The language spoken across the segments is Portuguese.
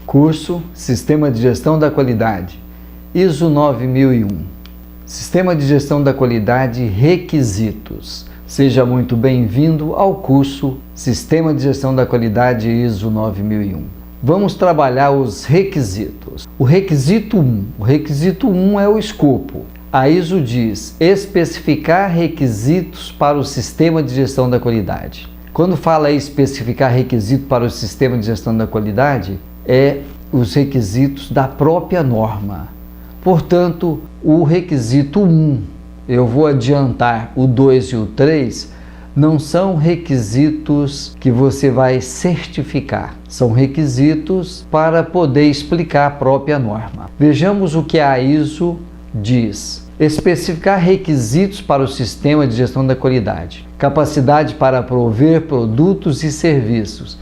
Curso Sistema de Gestão da Qualidade, ISO 9001. Sistema de Gestão da Qualidade Requisitos. Seja muito bem-vindo ao curso Sistema de Gestão da Qualidade ISO 9001. Vamos trabalhar os requisitos. O requisito 1. O requisito 1 é o escopo. A ISO diz especificar requisitos para o Sistema de Gestão da Qualidade. Quando fala em especificar requisito para o Sistema de Gestão da Qualidade, é os requisitos da própria norma. Portanto, o requisito 1, eu vou adiantar o 2 e o 3, não são requisitos que você vai certificar, são requisitos para poder explicar a própria norma. Vejamos o que a ISO diz. Especificar requisitos para o Sistema de Gestão da Qualidade. Capacidade para prover produtos e serviços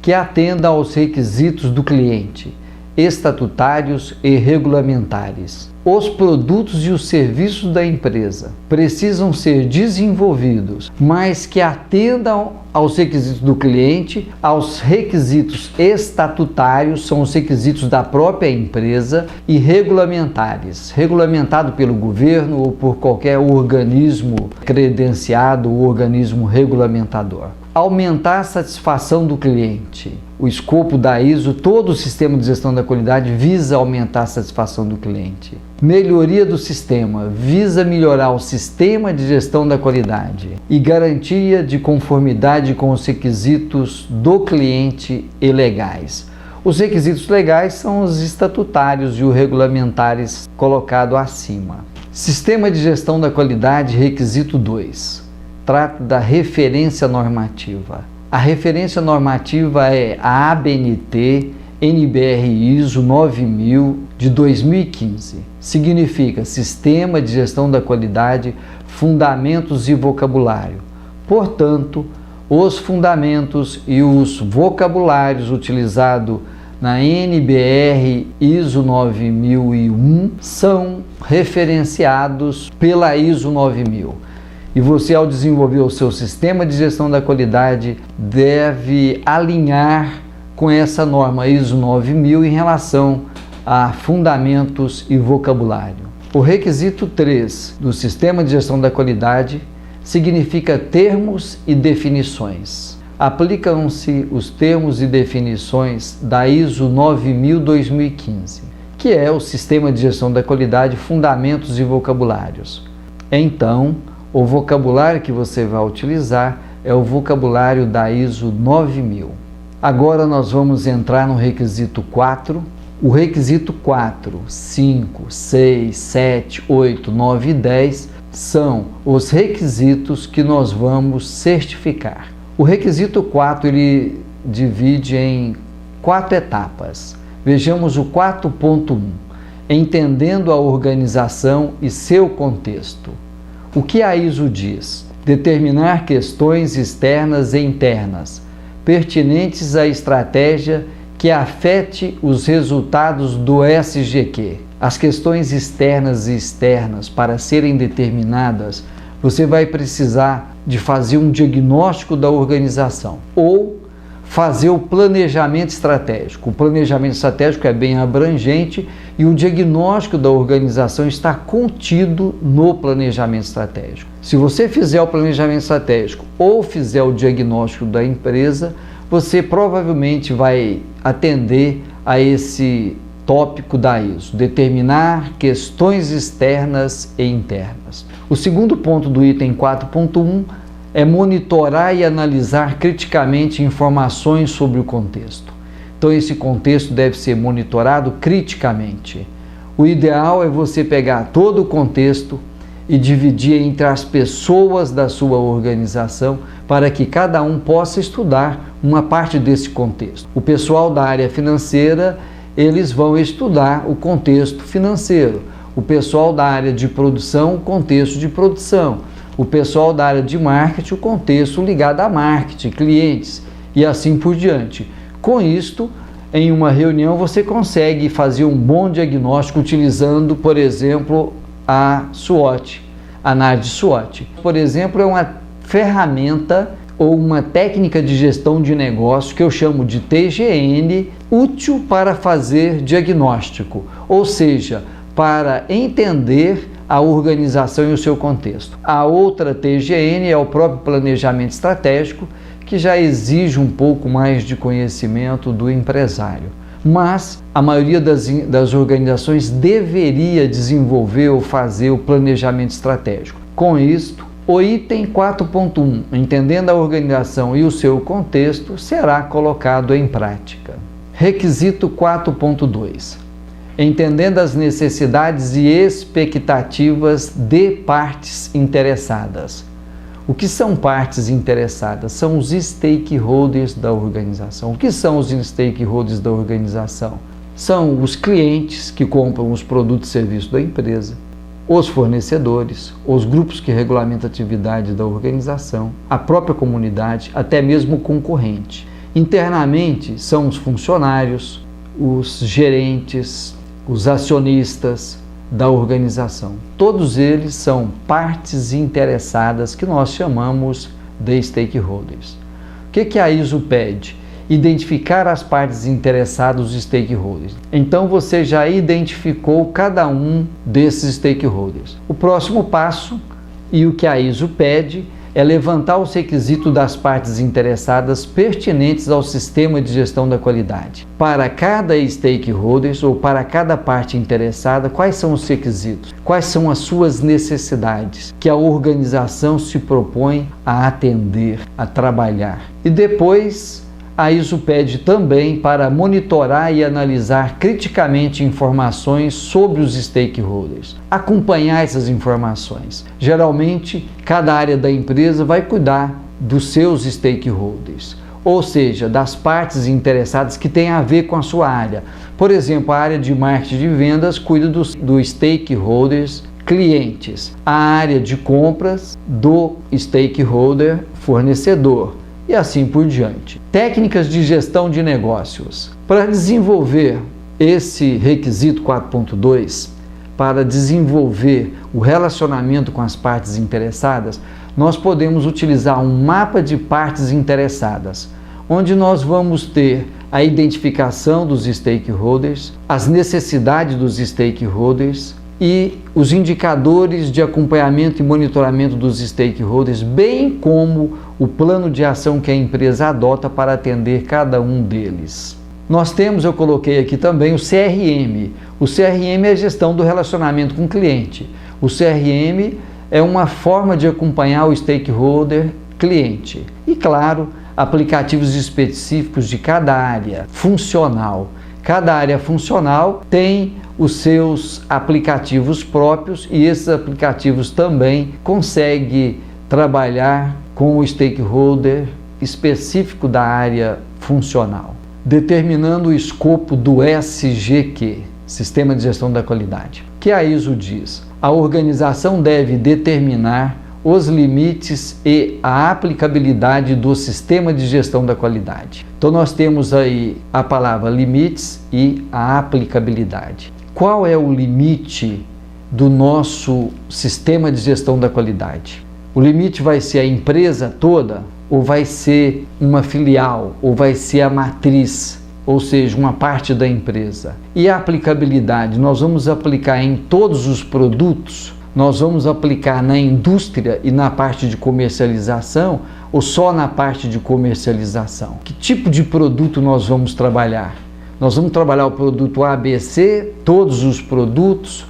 que atendam aos requisitos do cliente, estatutários e regulamentares. Os produtos e os serviços da empresa precisam ser desenvolvidos, mas que atendam aos requisitos do cliente, aos requisitos estatutários, são os requisitos da própria empresa, e regulamentares, regulamentado pelo governo ou por qualquer organismo credenciado ou organismo regulamentador. Aumentar a satisfação do cliente. O escopo da ISO, todo o sistema de gestão da qualidade visa aumentar a satisfação do cliente. Melhoria do sistema, visa melhorar o sistema de gestão da qualidade e garantia de conformidade com os requisitos do cliente e legais. Os requisitos legais são os estatutários e os regulamentares colocados acima. Sistema de gestão da qualidade, requisito 2. Trata da referência normativa. A referência normativa é a ABNT NBR ISO 9000 de 2015. Significa Sistema de Gestão da Qualidade, Fundamentos e Vocabulário. Portanto, os fundamentos e os vocabulários utilizados na NBR ISO 9001 são referenciados pela ISO 9000. E você, ao desenvolver o seu sistema de gestão da qualidade, deve alinhar com essa norma ISO 9000 em relação a fundamentos e vocabulário. O requisito 3 do sistema de gestão da qualidade significa termos e definições. Aplicam-se os termos e definições da ISO 9000-2015, que é o sistema de gestão da qualidade, fundamentos e vocabulários. Então, o vocabulário que você vai utilizar é o vocabulário da ISO 9000. Agora nós vamos entrar no requisito 4. O requisito 4, 5, 6, 7, 8, 9 e 10 são os requisitos que nós vamos certificar. O requisito 4 ele divide em 4 etapas. Vejamos o 4.1, entendendo a organização e seu contexto. O que a ISO diz? Determinar questões externas e internas, pertinentes à estratégia que afete os resultados do SGQ. As questões externas e externas, para serem determinadas, você vai precisar de fazer um diagnóstico da organização ou fazer o planejamento estratégico. O planejamento estratégico é bem abrangente e o diagnóstico da organização está contido no planejamento estratégico. Se você fizer o planejamento estratégico ou fizer o diagnóstico da empresa, você provavelmente vai atender a esse tópico da ISO, determinar questões externas e internas. O segundo ponto do item 4.1 é monitorar e analisar criticamente informações sobre o contexto. Então esse contexto deve ser monitorado criticamente. O ideal é você pegar todo o contexto e dividir entre as pessoas da sua organização para que cada um possa estudar uma parte desse contexto. O pessoal da área financeira, eles vão estudar o contexto financeiro. O pessoal da área de produção, o contexto de produção. O pessoal da área de marketing, o contexto ligado a marketing, clientes e assim por diante. Com isto, em uma reunião você consegue fazer um bom diagnóstico utilizando, por exemplo, a SWOT, a análise SWOT. Por exemplo, é uma ferramenta ou uma técnica de gestão de negócio que eu chamo de TGN, útil para fazer diagnóstico, ou seja, para entender a organização e o seu contexto. A outra TGN é o próprio planejamento estratégico, que já exige um pouco mais de conhecimento do empresário. Mas a maioria das organizações deveria desenvolver ou fazer o planejamento estratégico. Com isto, o item 4.1, entendendo a organização e o seu contexto, será colocado em prática. Requisito 4.2. Entendendo as necessidades e expectativas de partes interessadas. O que são partes interessadas? São os stakeholders da organização. O que são os stakeholders da organização? São os clientes que compram os produtos e serviços da empresa, os fornecedores, os grupos que regulamentam a atividade da organização, a própria comunidade, até mesmo o concorrente. Internamente são os funcionários, os gerentes, os acionistas da organização. Todos eles são partes interessadas que nós chamamos de stakeholders. O que a ISO pede? Identificar as partes interessadas, os stakeholders. Então você já identificou cada um desses stakeholders. O próximo passo, e o que a ISO pede, é levantar os requisitos das partes interessadas pertinentes ao sistema de gestão da qualidade. Para cada stakeholder ou para cada parte interessada, quais são os requisitos? Quais são as suas necessidades que a organização se propõe a atender, a trabalhar? E depois, a ISO pede também para monitorar e analisar criticamente informações sobre os stakeholders, acompanhar essas informações. Geralmente, cada área da empresa vai cuidar dos seus stakeholders, ou seja, das partes interessadas que têm a ver com a sua área. Por exemplo, a área de marketing de vendas cuida dos stakeholders clientes, a área de compras do stakeholder fornecedor, e assim por diante. Técnicas de gestão de negócios. Para desenvolver esse requisito 4.2, para desenvolver o relacionamento com as partes interessadas, nós podemos utilizar um mapa de partes interessadas, onde nós vamos ter a identificação dos stakeholders, as necessidades dos stakeholders, e os indicadores de acompanhamento e monitoramento dos stakeholders, bem como o plano de ação que a empresa adota para atender cada um deles. Nós temos, eu coloquei aqui também, o CRM. O CRM é a gestão do relacionamento com o cliente. O CRM é uma forma de acompanhar o stakeholder cliente. E, claro, aplicativos específicos de cada área funcional. Cada área funcional tem os seus aplicativos próprios e esses aplicativos também conseguem trabalhar com o stakeholder específico da área funcional, determinando o escopo do SGQ, Sistema de Gestão da Qualidade. O que a ISO diz? A organização deve determinar os limites e a aplicabilidade do sistema de gestão da qualidade. Então nós temos aí a palavra limites e a aplicabilidade. Qual é o limite do nosso sistema de gestão da qualidade? O limite vai ser a empresa toda ou vai ser uma filial ou vai ser a matriz, ou seja, uma parte da empresa? E a aplicabilidade, nós vamos aplicar em todos os produtos? Nós vamos aplicar na indústria e na parte de comercialização ou só na parte de comercialização? Que tipo de produto nós vamos trabalhar? Nós vamos trabalhar o produto A, B, C, todos os produtos,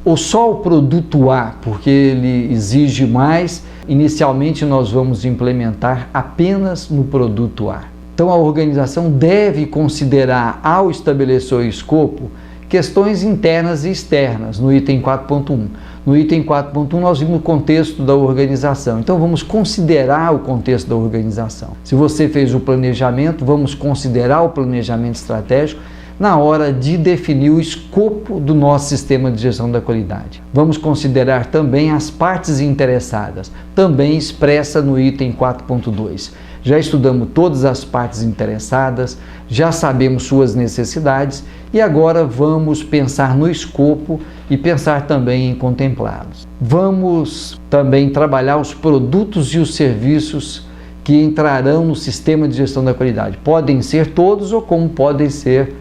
ou só o produto A, porque ele exige mais? Inicialmente nós vamos implementar apenas no produto A. Então a organização deve considerar, ao estabelecer o escopo, questões internas e externas, no item 4.1. No item 4.1 nós vimos o contexto da organização, então vamos considerar o contexto da organização. Se você fez o planejamento, vamos considerar o planejamento estratégico na hora de definir o escopo do nosso sistema de gestão da qualidade. Vamos considerar também as partes interessadas, também expressa no item 4.2. Já estudamos todas as partes interessadas, já sabemos suas necessidades e agora vamos pensar no escopo e pensar também em contemplá-los. Vamos também trabalhar os produtos e os serviços que entrarão no sistema de gestão da qualidade. Podem ser todos ou como podem ser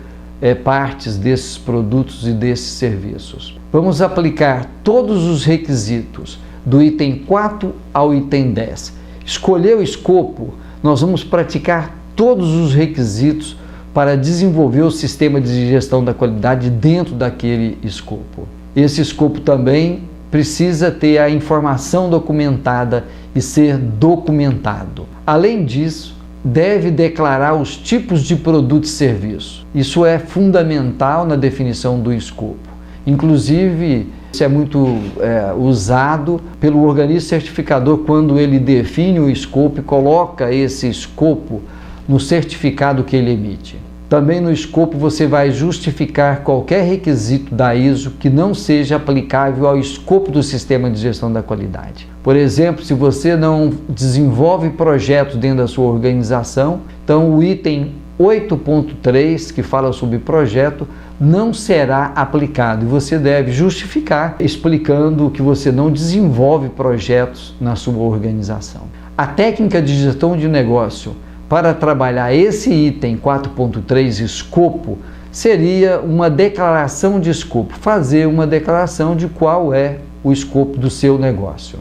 partes desses produtos e desses serviços. Vamos aplicar todos os requisitos do item 4 ao item 10. Escolher o escopo, nós vamos praticar todos os requisitos para desenvolver o sistema de gestão da qualidade dentro daquele escopo. Esse escopo também precisa ter a informação documentada e ser documentado. Além disso, deve declarar os tipos de produto e serviço. Isso é fundamental na definição do escopo. Inclusive, isso é muito usado pelo organismo certificador quando ele define o escopo e coloca esse escopo no certificado que ele emite. Também no escopo você vai justificar qualquer requisito da ISO que não seja aplicável ao escopo do sistema de gestão da qualidade. Por exemplo, se você não desenvolve projetos dentro da sua organização, então o item 8.3, que fala sobre projeto, não será aplicado e você deve justificar explicando que você não desenvolve projetos na sua organização. A técnica de gestão de negócio para trabalhar esse item 4.3, escopo, seria uma declaração de escopo, fazer uma declaração de qual é o escopo do seu negócio.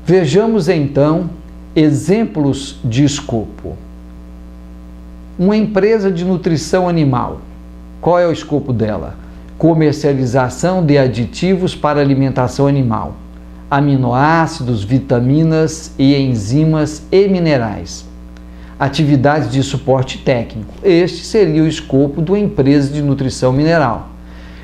Vejamos então exemplos de escopo. Uma empresa de nutrição animal, qual é o escopo dela? Comercialização de aditivos para alimentação animal, aminoácidos, vitaminas e enzimas e minerais. Atividades de suporte técnico. Este seria o escopo de uma empresa de nutrição mineral.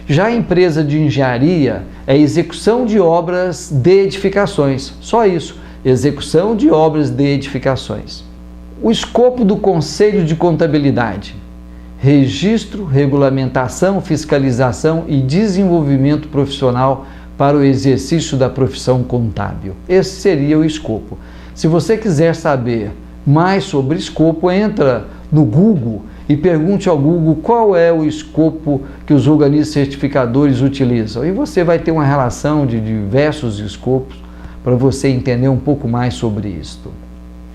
Já a empresa de engenharia é execução de obras de edificações. Só isso, execução de obras de edificações. O escopo do Conselho de Contabilidade. Registro, regulamentação, fiscalização e desenvolvimento profissional para o exercício da profissão contábil. Esse seria o escopo. Se você quiser saber mais sobre escopo, entra no Google e pergunte ao Google qual é o escopo que os organismos certificadores utilizam. E você vai ter uma relação de diversos escopos para você entender um pouco mais sobre isto.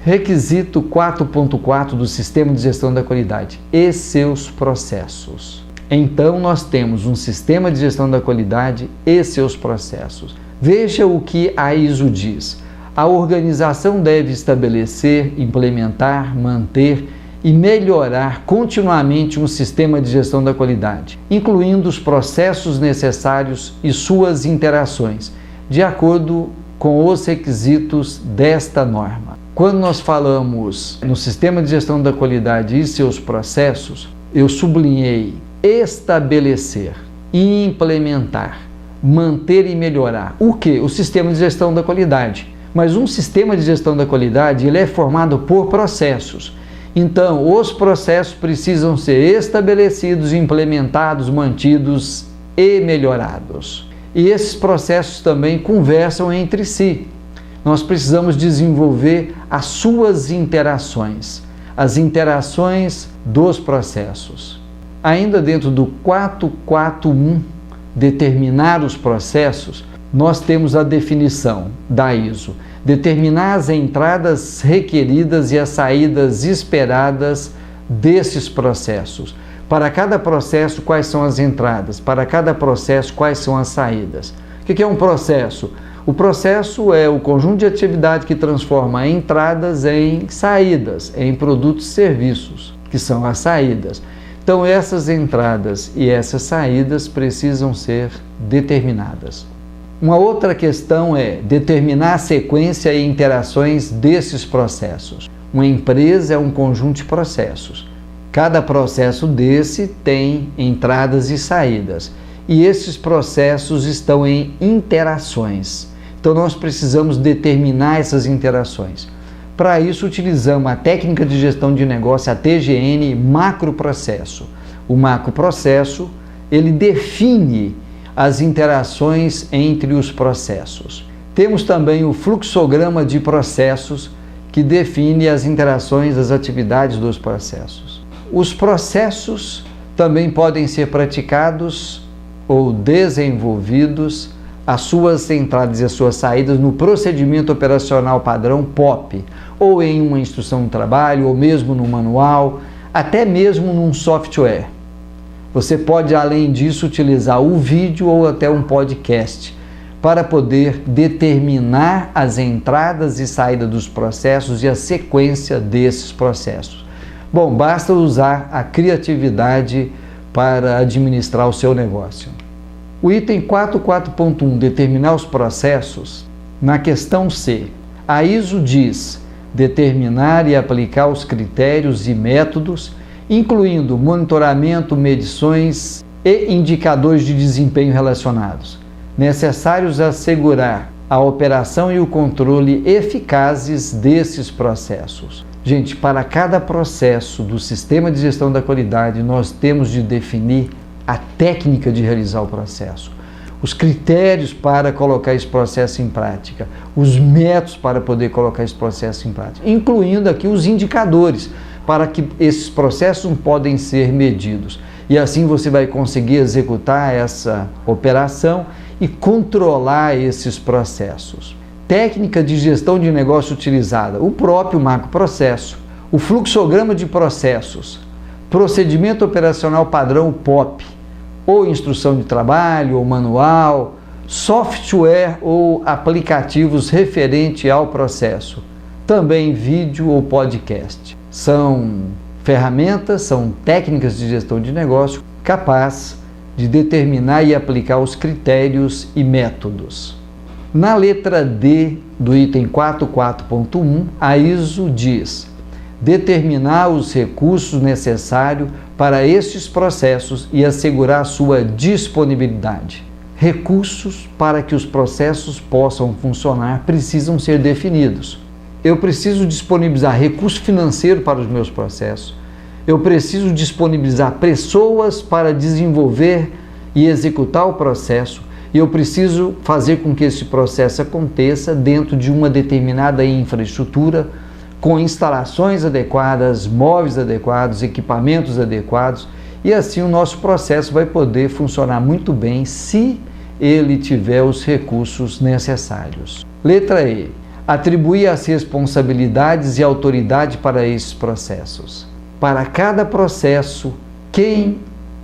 Requisito 4.4 do Sistema de Gestão da Qualidade e seus processos. Então, nós temos um Sistema de Gestão da Qualidade e seus processos. Veja o que a ISO diz. A organização deve estabelecer, implementar, manter e melhorar continuamente um sistema de gestão da qualidade, incluindo os processos necessários e suas interações, de acordo com os requisitos desta norma. Quando nós falamos no sistema de gestão da qualidade e seus processos, eu sublinhei estabelecer, implementar, manter e melhorar. O que? O sistema de gestão da qualidade. Mas um sistema de gestão da qualidade ele é formado por processos. Então, os processos precisam ser estabelecidos, implementados, mantidos e melhorados. E esses processos também conversam entre si. Nós precisamos desenvolver as suas interações, as interações dos processos. Ainda dentro do 441, determinar os processos, nós temos a definição da ISO. Determinar as entradas requeridas e as saídas esperadas desses processos. Para cada processo, quais são as entradas? Para cada processo, quais são as saídas? O que é um processo? O processo é o conjunto de atividade que transforma entradas em saídas, em produtos e serviços, que são as saídas. Então, essas entradas e essas saídas precisam ser determinadas. Uma outra questão é determinar a sequência e interações desses processos. Uma empresa é um conjunto de processos. Cada processo desse tem entradas e saídas. E esses processos estão em interações. Então nós precisamos determinar essas interações. Para isso utilizamos a técnica de gestão de negócio, a TGN macroprocesso. O macroprocesso, ele define as interações entre os processos. Temos também o fluxograma de processos, que define as interações das atividades dos processos. Os processos também podem ser praticados ou desenvolvidos as suas entradas e as suas saídas no procedimento operacional padrão POP, ou em uma instrução de trabalho, ou mesmo no manual, até mesmo num software. Você pode, além disso, utilizar o vídeo ou até um podcast para poder determinar as entradas e saídas dos processos e a sequência desses processos. Bom, basta usar a criatividade para administrar o seu negócio. O item 4.4.1, determinar os processos, na questão C, a ISO diz determinar e aplicar os critérios e métodos, incluindo monitoramento, medições e indicadores de desempenho relacionados, necessários a assegurar a operação e o controle eficazes desses processos. Gente, para cada processo do sistema de gestão da qualidade, nós temos de definir a técnica de realizar o processo, os critérios para colocar esse processo em prática, os métodos para poder colocar esse processo em prática, incluindo aqui os indicadores para que esses processos podem ser medidos. E assim você vai conseguir executar essa operação e controlar esses processos. Técnica de gestão de negócio utilizada, o próprio macroprocesso, o fluxograma de processos, procedimento operacional padrão POP, ou instrução de trabalho, ou manual, software ou aplicativos referente ao processo, também vídeo ou podcast. São ferramentas, são técnicas de gestão de negócio capazes de determinar e aplicar os critérios e métodos. Na letra D do item 4.4.1, a ISO diz determinar os recursos necessários para estes processos e assegurar sua disponibilidade. Recursos para que os processos possam funcionar precisam ser definidos. Eu preciso disponibilizar recurso financeiro para os meus processos. Eu preciso disponibilizar pessoas para desenvolver e executar o processo. E eu preciso fazer com que esse processo aconteça dentro de uma determinada infraestrutura, com instalações adequadas, móveis adequados, equipamentos adequados, e assim o nosso processo vai poder funcionar muito bem se ele tiver os recursos necessários. Letra E. Atribuir as responsabilidades e autoridade para esses processos. Para cada processo, quem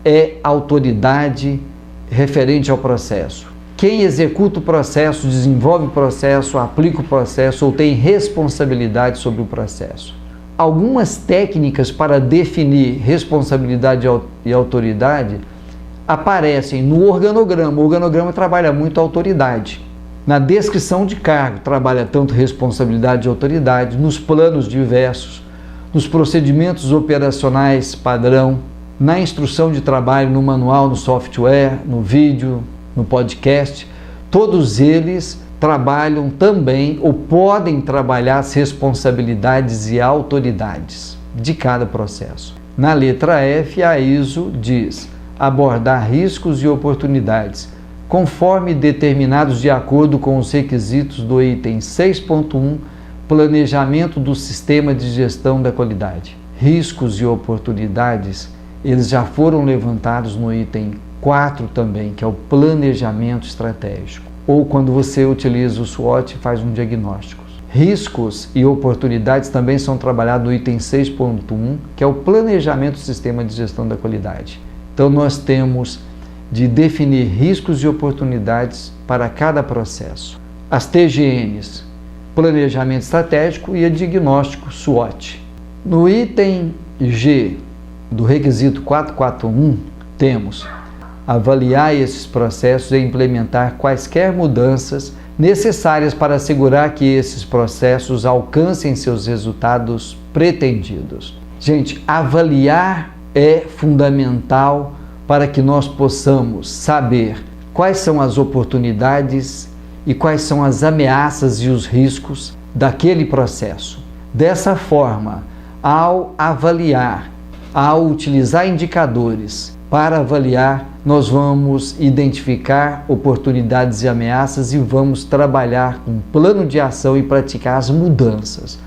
é autoridade referente ao processo? Quem executa o processo, desenvolve o processo, aplica o processo ou tem responsabilidade sobre o processo? Algumas técnicas para definir responsabilidade e autoridade aparecem no organograma. O organograma trabalha muito a autoridade. Na descrição de cargo, trabalha tanto responsabilidade e autoridade, nos planos diversos, nos procedimentos operacionais padrão, na instrução de trabalho, no manual, no software, no vídeo, no podcast, todos eles trabalham também ou podem trabalhar as responsabilidades e autoridades de cada processo. Na letra F, a ISO diz abordar riscos e oportunidades, conforme determinados de acordo com os requisitos do item 6.1, planejamento do sistema de gestão da qualidade. Riscos e oportunidades, eles já foram levantados no item 4 também, que é o planejamento estratégico, ou quando você utiliza o SWOT e faz um diagnóstico. Riscos e oportunidades também são trabalhados no item 6.1, que é o planejamento do sistema de gestão da qualidade. Então nós temos de definir riscos e oportunidades para cada processo. As TGNs, planejamento estratégico, e a diagnóstico SWOT. No item G do requisito 4.4.1, temos avaliar esses processos e implementar quaisquer mudanças necessárias para assegurar que esses processos alcancem seus resultados pretendidos. Gente, avaliar é fundamental para que nós possamos saber quais são as oportunidades e quais são as ameaças e os riscos daquele processo. Dessa forma, ao avaliar, ao utilizar indicadores para avaliar, nós vamos identificar oportunidades e ameaças e vamos trabalhar com um plano de ação e praticar as mudanças.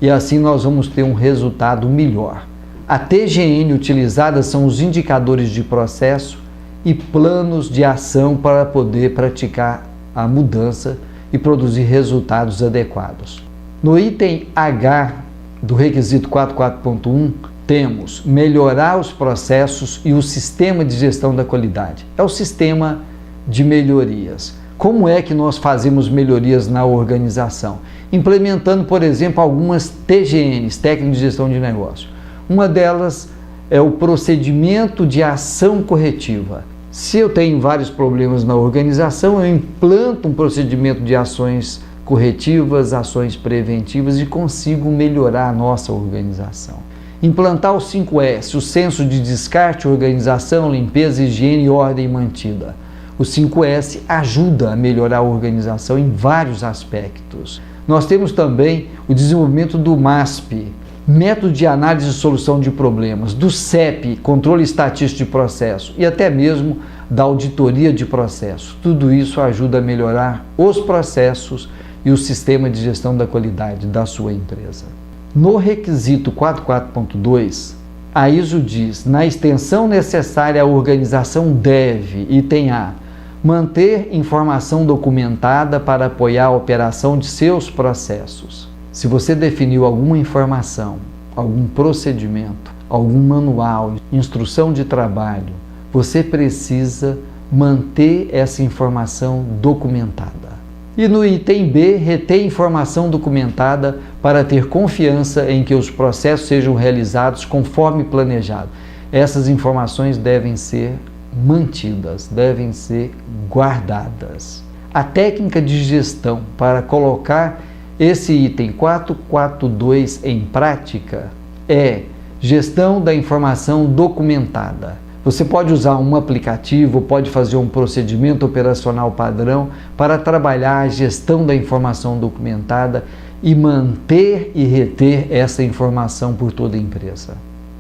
E assim nós vamos ter um resultado melhor. A TGN utilizada são os indicadores de processo e planos de ação para poder praticar à mudança e produzir resultados adequados. No item H do requisito 44.1, temos melhorar os processos e o sistema de gestão da qualidade. É o sistema de melhorias. Como é que nós fazemos melhorias na organização? Implementando, por exemplo, algumas TGNs, técnicas de gestão de negócio. Uma delas é o procedimento de ação corretiva. Se eu tenho vários problemas na organização, eu implanto um procedimento de ações corretivas, ações preventivas e consigo melhorar a nossa organização. Implantar o 5S, o senso de descarte, organização, limpeza, higiene e ordem mantida. O 5S ajuda a melhorar a organização em vários aspectos. Nós temos também o desenvolvimento do MASP, método de análise e solução de problemas, do CEP, controle estatístico de processo, e até mesmo da auditoria de processo. Tudo isso ajuda a melhorar os processos e o sistema de gestão da qualidade da sua empresa. No requisito 44.2, a ISO diz: na extensão necessária, a organização deve, item A, manter informação documentada para apoiar a operação de seus processos. Se você definiu alguma informação, algum procedimento, algum manual, instrução de trabalho, você precisa manter essa informação documentada. E no item B, reter informação documentada para ter confiança em que os processos sejam realizados conforme planejado. Essas informações devem ser mantidas, devem ser guardadas. A técnica de gestão para colocar esse item 442 em prática é gestão da informação documentada. Você pode usar um aplicativo, pode fazer um procedimento operacional padrão para trabalhar a gestão da informação documentada e manter e reter essa informação por toda a empresa.